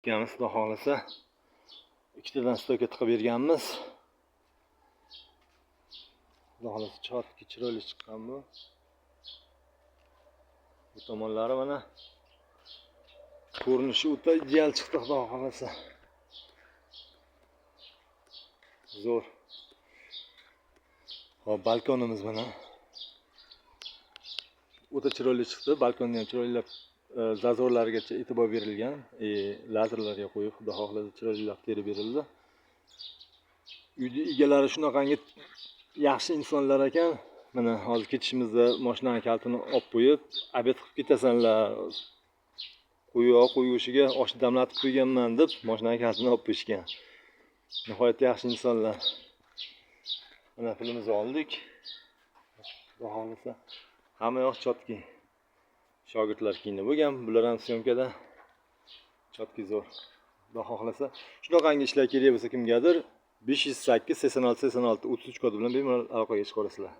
Ikamiz xudo xohlasa ikkitadan stokka tiqib berganmiz. Xudo xohlasa chotki chiroyli chiqqan bu. Bu tomonlari mana ko'rinishi o'ta ideal chiqdi xudo xohlasa. Zo'r. Hop, balkonimiz mana. O'ta chiroyli chiqdi. Balkonni ham chiroylab zazorlarigacha e'tibor berilgan. Lazerlarga qo'yib xudo xohlasa chiroylab terib berildi. Uyning egalari shunaqangi yaxshi insonlar ekan. Mana hozir ketishimizda mashinaning kalitini olib qo'yib, obed qilib ketasanlar. Qo'yishiga oshni damlatib qo'yganman deb mashinaning kalitini olib qo'yishgan. Nihoyatda yaxshi insonlar. Mana pulimizni oldik. Xudo xohlasa hamma yoq chotki. Shogirdlar kiyinib bo'lgan, bular ham syomkada. Chotki zo'r. Xudo xohlasa shunaqangi ishlar kerak bo'lsa kimgadir 508 86 86 33 kodi bilan bemalol aloqaga chiqaverasizlar.